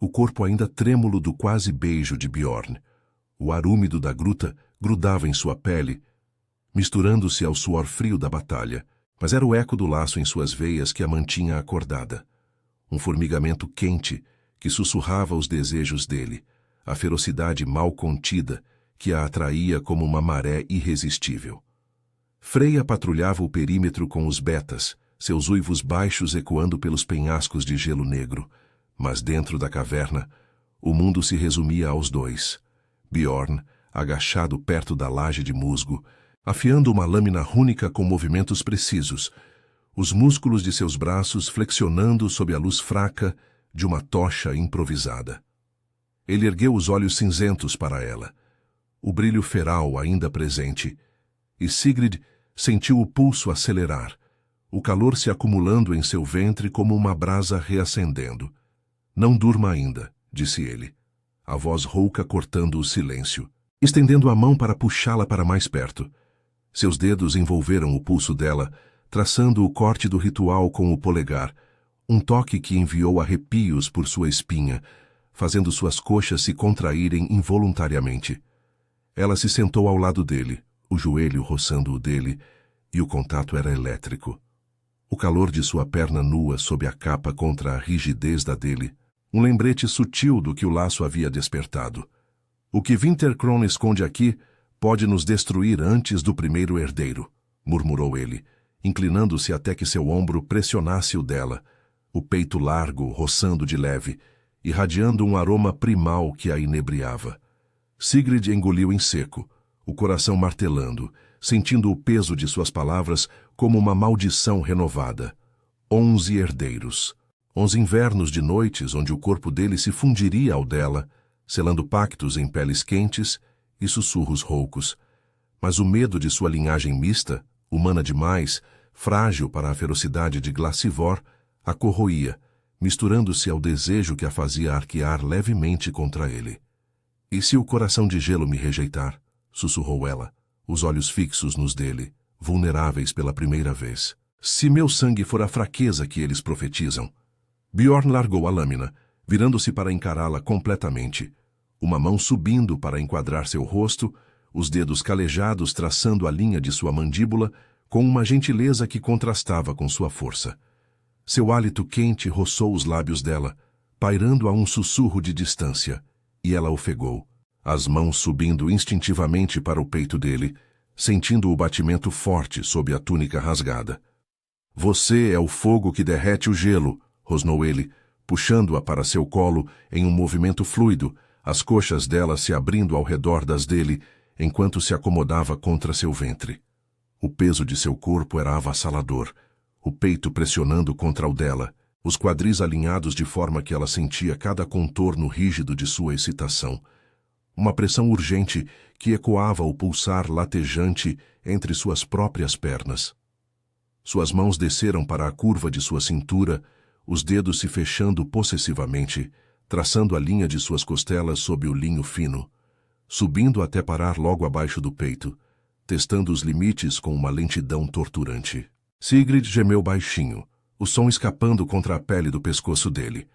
o corpo ainda trêmulo do quase beijo de Bjorn. O ar úmido da gruta grudava em sua pele, misturando-se ao suor frio da batalha, mas era o eco do laço em suas veias que a mantinha acordada. Um formigamento quente que sussurrava os desejos dele, a ferocidade mal contida que a atraía como uma maré irresistível. Freya patrulhava o perímetro com os betas, seus uivos baixos ecoando pelos penhascos de gelo negro, mas dentro da caverna, o mundo se resumia aos dois. Bjorn, agachado perto da laje de musgo, afiando uma lâmina rúnica com movimentos precisos, os músculos de seus braços flexionando sob a luz fraca de uma tocha improvisada. Ele ergueu os olhos cinzentos para ela, o brilho feral ainda presente, e Sigrid sentiu o pulso acelerar, o calor se acumulando em seu ventre como uma brasa reacendendo. "Não durma ainda", disse ele, a voz rouca cortando o silêncio, estendendo a mão para puxá-la para mais perto. Seus dedos envolveram o pulso dela, traçando o corte do ritual com o polegar, um toque que enviou arrepios por sua espinha, fazendo suas coxas se contraírem involuntariamente. Ela se sentou ao lado dele, o joelho roçando o dele, e o contato era elétrico. O calor de sua perna nua sob a capa contra a rigidez da dele, um lembrete sutil do que o laço havia despertado. "O que Winterkron esconde aqui pode nos destruir antes do primeiro herdeiro", murmurou ele, inclinando-se até que seu ombro pressionasse o dela, o peito largo, roçando de leve, irradiando um aroma primal que a inebriava. Sigrid engoliu em seco, o coração martelando, sentindo o peso de suas palavras como uma maldição renovada. 11 herdeiros. 11 invernos de noites onde o corpo dele se fundiria ao dela, selando pactos em peles quentes e sussurros roucos. Mas o medo de sua linhagem mista, humana demais, frágil para a ferocidade de Glacivor, a corroía, misturando-se ao desejo que a fazia arquear levemente contra ele. "E se o coração de gelo me rejeitar?", sussurrou ela, os olhos fixos nos dele, vulneráveis pela primeira vez. "Se meu sangue for a fraqueza que eles profetizam?" Bjorn largou a lâmina, virando-se para encará-la completamente, uma mão subindo para enquadrar seu rosto, os dedos calejados traçando a linha de sua mandíbula com uma gentileza que contrastava com sua força. Seu hálito quente roçou os lábios dela, pairando a um sussurro de distância, e ela ofegou, as mãos subindo instintivamente para o peito dele, sentindo o batimento forte sob a túnica rasgada. "Você é o fogo que derrete o gelo", rosnou ele, puxando-a para seu colo em um movimento fluido, as coxas dela se abrindo ao redor das dele, enquanto se acomodava contra seu ventre. O peso de seu corpo era avassalador, o peito pressionando contra o dela, os quadris alinhados de forma que ela sentia cada contorno rígido de sua excitação. Uma pressão urgente que ecoava o pulsar latejante entre suas próprias pernas. Suas mãos desceram para a curva de sua cintura, os dedos se fechando possessivamente, traçando a linha de suas costelas sob o linho fino, subindo até parar logo abaixo do peito, testando os limites com uma lentidão torturante. Sigrid gemeu baixinho, o som escapando contra a pele do pescoço dele,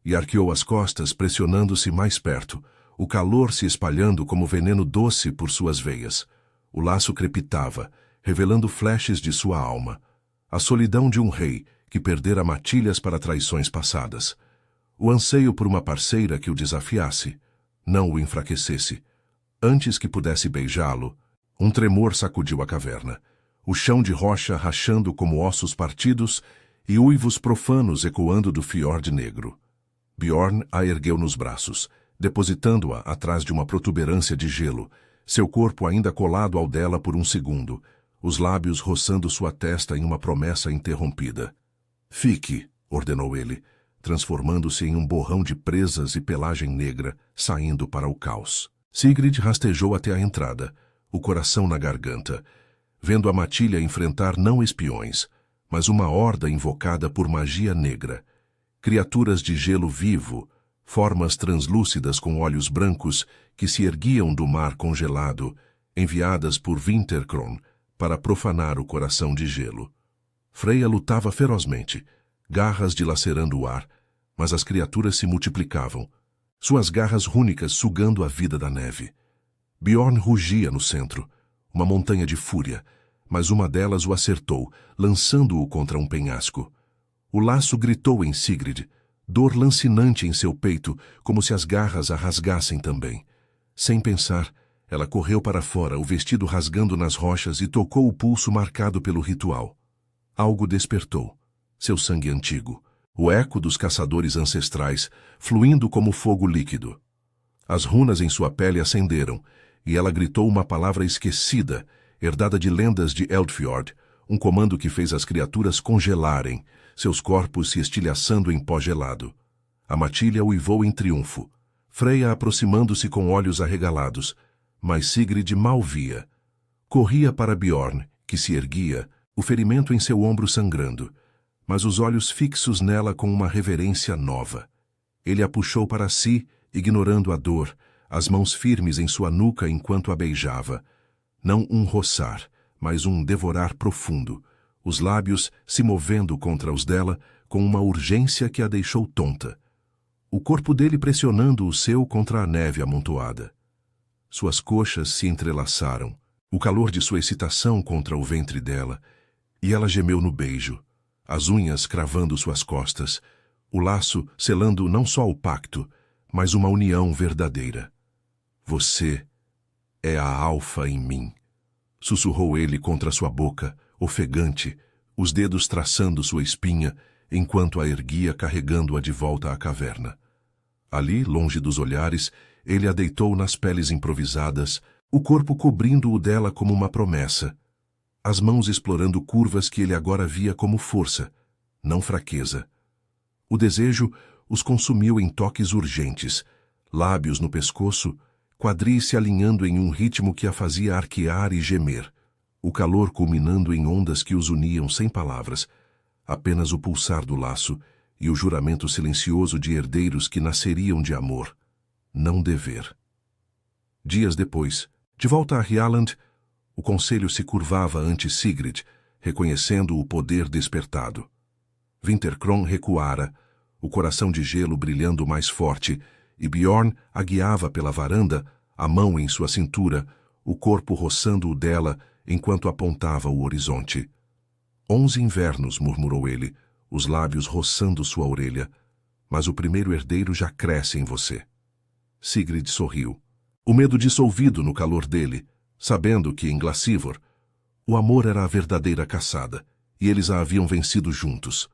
e arqueou as costas pressionando-se mais perto, o calor se espalhando como veneno doce por suas veias. O laço crepitava, revelando flashes de sua alma, a solidão de um rei que perdera matilhas para traições passadas, o anseio por uma parceira que o desafiasse, não o enfraquecesse. Antes que pudesse beijá-lo, um tremor sacudiu a caverna, o chão de rocha rachando como ossos partidos e uivos profanos ecoando do fiord negro. Bjorn a ergueu nos braços, depositando-a atrás de uma protuberância de gelo, seu corpo ainda colado ao dela por um segundo, os lábios roçando sua testa em uma promessa interrompida. "Fique", ordenou ele, transformando-se em um borrão de presas e pelagem negra, saindo para o caos. Sigrid rastejou até a entrada, o coração na garganta, vendo a matilha enfrentar não espiões, mas uma horda invocada por magia negra, criaturas de gelo vivo, formas translúcidas com olhos brancos que se erguiam do mar congelado, enviadas por Winterkron para profanar o coração de gelo. Freya lutava ferozmente, garras dilacerando o ar, mas as criaturas se multiplicavam, suas garras rúnicas sugando a vida da neve. Bjorn rugia no centro, uma montanha de fúria, mas uma delas o acertou, lançando-o contra um penhasco. O laço gritou em Sigrid, dor lancinante em seu peito, como se as garras a rasgassem também. Sem pensar, ela correu para fora, o vestido rasgando nas rochas, e tocou o pulso marcado pelo ritual. Algo despertou, seu sangue antigo, o eco dos caçadores ancestrais, fluindo como fogo líquido. As runas em sua pele acenderam, e ela gritou uma palavra esquecida, herdada de lendas de Eldfjord, um comando que fez as criaturas congelarem, seus corpos se estilhaçando em pó gelado. A matilha uivou em triunfo, Freya aproximando-se com olhos arregalados, mas Sigrid mal via. Corria para Bjorn, que se erguia, o ferimento em seu ombro sangrando, mas os olhos fixos nela com uma reverência nova. Ele a puxou para si, ignorando a dor, as mãos firmes em sua nuca enquanto a beijava. Não um roçar, mas um devorar profundo, os lábios se movendo contra os dela com uma urgência que a deixou tonta. O corpo dele pressionando o seu contra a neve amontoada. Suas coxas se entrelaçaram, o calor de sua excitação contra o ventre dela, e ela gemeu no beijo, as unhas cravando suas costas, o laço selando não só o pacto, mas uma união verdadeira. Você é a alfa em mim, sussurrou ele contra sua boca, ofegante, os dedos traçando sua espinha, enquanto a erguia carregando-a de volta à caverna. Ali, longe dos olhares, ele a deitou nas peles improvisadas, o corpo cobrindo-o dela como uma promessa, as mãos explorando curvas que ele agora via como força, não fraqueza. O desejo os consumiu em toques urgentes, lábios no pescoço, quadris se alinhando em um ritmo que a fazia arquear e gemer, o calor culminando em ondas que os uniam sem palavras, apenas o pulsar do laço e o juramento silencioso de herdeiros que nasceriam de amor, não dever. Dias depois, de volta a Hyaland, o conselho se curvava ante Sigrid, reconhecendo o poder despertado. Winterkron recuara, o coração de gelo brilhando mais forte, e Bjorn a guiava pela varanda, a mão em sua cintura, o corpo roçando o dela enquanto apontava o horizonte. 11 invernos, murmurou ele, os lábios roçando sua orelha, mas o primeiro herdeiro já cresce em você. Sigrid sorriu, o medo dissolvido no calor dele, sabendo que em Glasivor o amor era a verdadeira caçada, e eles a haviam vencido juntos.